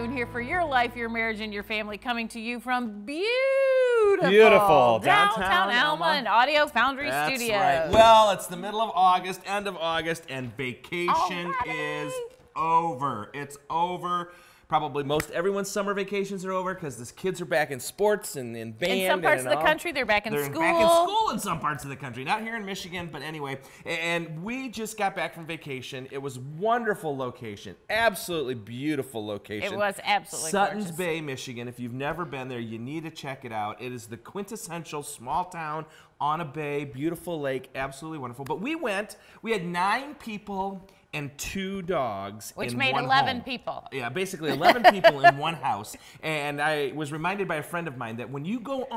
Laffoon here for your life, your marriage, and your family, coming to you from beautiful downtown Alma and Audio Foundry Studios. That's right. Well, it's the middle of August, end of August, and vacation is over. It's over. Probably everyone's summer vacations are over because the kids are back in sports and in band. In some parts of the country, they're back in school. They're back in school in some parts of the country. Not here in Michigan, but anyway. And we just got back from vacation. It was wonderful location. Absolutely beautiful location. It was absolutely Sutton's gorgeous. Bay, Michigan. If you've never been there, you need to check it out. It is the quintessential small town on a bay, beautiful lake, absolutely wonderful. But we had 9 people and 2 dogs. Which in made one 11 home. people. Yeah, basically 11 people in one house. And I was reminded by a friend of mine that when you go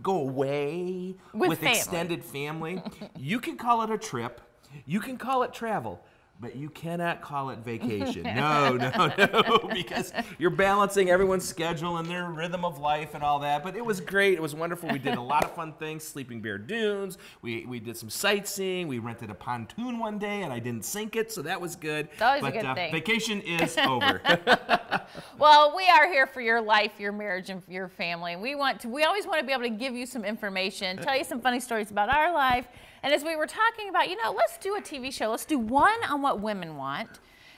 go away with extended family, you can call it a trip, you can call it travel, but you cannot call it vacation. No, because you're balancing everyone's schedule and their rhythm of life and all that. But it was great. It was wonderful. We did a lot of fun things, Sleeping Bear Dunes. We did some sightseeing. We rented a pontoon one day, and I didn't sink it, so that was good. It's always a good thing. Vacation is over. Well, we are here for your life, your marriage, and your family. And we always want to be able to give you some information, tell you some funny stories about our life. And as we were talking about, let's do a TV show. Let's do one on what women want,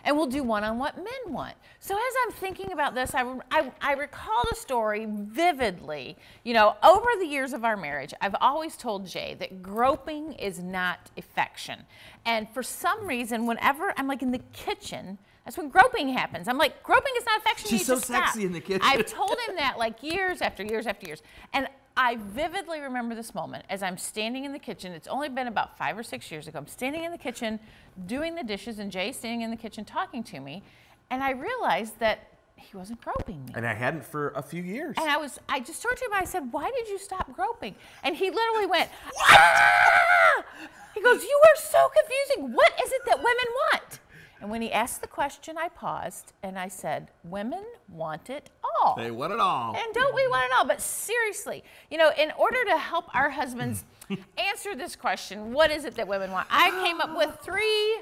and we'll do one on what men want. So as I'm thinking about this, I recalled a story vividly. Over the years of our marriage, I've always told Jay that groping is not affection. And for some reason, whenever I'm like in the kitchen, that's when groping happens. I'm like, groping is not affection. She's so sexy in the kitchen. I've told him that like years after years after years. And I vividly remember this moment as I'm standing in the kitchen. It's only been about 5 or 6 years ago. I'm standing in the kitchen doing the dishes, and Jay's standing in the kitchen talking to me. And I realized that he wasn't groping me. And I hadn't for a few years. And I just turned to him and I said, "Why did you stop groping?" And he literally went, "Ah!" He goes, "You are so confusing. What is it that women want?" And when he asked the question, I paused and I said, "Women want it all." They want it all. And don't we want it all? But seriously, in order to help our husbands answer this question, what is it that women want? I came up with 3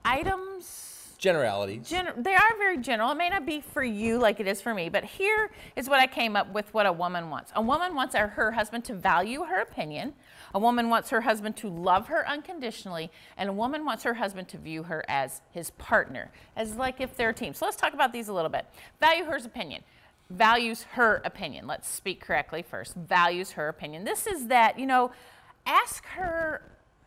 items. Generalities. They are very general. It may not be for you like it is for me, but here is what I came up with what a woman wants. A woman wants her husband to value her opinion. A woman wants her husband to love her unconditionally. And a woman wants her husband to view her as his partner, as like if they're a team. So let's talk about these a little bit. Value her opinion. Values her opinion. Let's speak correctly first. Values her opinion. This is that, ask her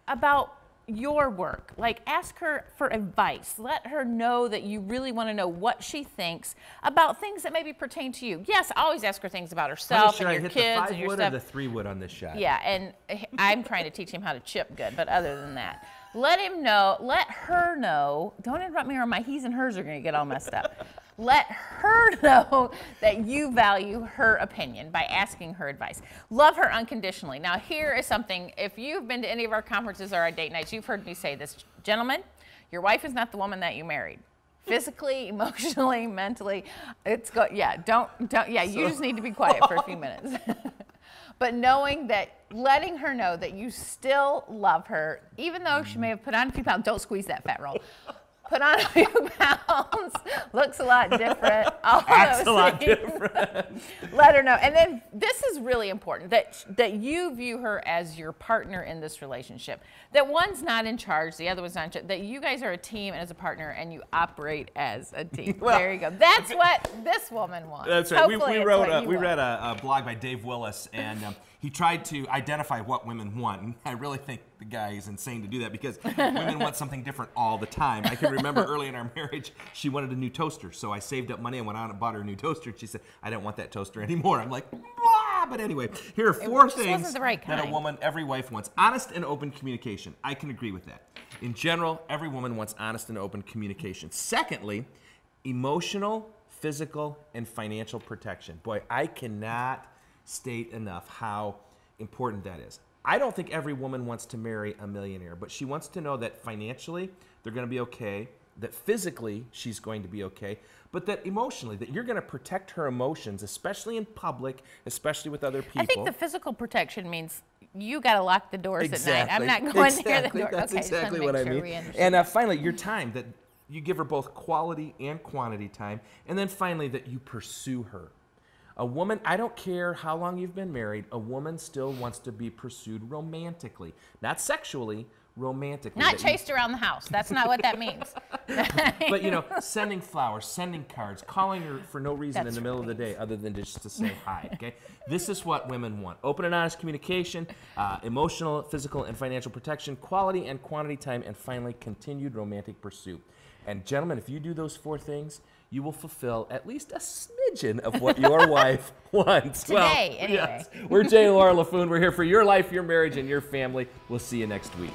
about your work. Like, ask her for advice. Let her know that you really want to know what she thinks about things that maybe pertain to you. Yes, always ask her things about herself and your kids and your stuff. The 3 wood on this shot. Yeah, and I'm trying to teach him how to chip good, but other than that, let her know, don't interrupt me or my he's and hers are going to get all messed up. Let her know that you value her opinion by asking her advice. Love her unconditionally. Now, here is something, if you've been to any of our conferences or our date nights, you've heard me say this. Gentlemen, your wife is not the woman that you married. Physically, emotionally, mentally, you just need to be quiet for a few minutes. But knowing that, letting her know that you still love her, even though she may have put on a few pounds, don't squeeze that fat roll. Put on a few pounds, looks a lot different. Acts a lot different. Let her know. And then this is really important, that you view her as your partner in this relationship. That one's not in charge, the other one's not in charge. That you guys are a team and as a partner and you operate as a team. Well, there you go. That's what this woman wants. That's right. We read a blog by Dave Willis, and he tried to identify what women want. And I really think the guy is insane to do that because women want something different all the time. I can remember early in our marriage, she wanted a new toaster. So I saved up money and went out and bought her a new toaster. And she said, "I don't want that toaster anymore." I'm like, "Blah." But anyway, here are 4 things that a woman, every wife wants. Honest and open communication. I can agree with that. In general, every woman wants honest and open communication. Secondly, emotional, physical, and financial protection. Boy, I cannot state enough how important that is. I don't think every woman wants to marry a millionaire, but she wants to know that financially they're going to be okay, that physically she's going to be okay, but that emotionally, that you're going to protect her emotions, especially in public, especially with other people. I think the physical protection means you got to lock the doors at night. I'm not going near the door. That's okay, exactly what I mean. And finally, your time. you give her both quality and quantity time. And then finally, that you pursue her. A woman, I don't care how long you've been married, a woman still wants to be pursued romantically. Not sexually, romantically. Not chased around the house. That's not what that means. But, you know, sending flowers, sending cards, calling her for no reason in the middle of the day other than just to say hi, okay? This is what women want. Open and honest communication, emotional, physical, and financial protection, quality and quantity time, and finally, continued romantic pursuit. And gentlemen, if you do those 4 things, you will fulfill at least a smidgen of what your wife wants. Today, anyway. Yes. We're Jay and Laura Laffoon. We're here for your life, your marriage, and your family. We'll see you next week.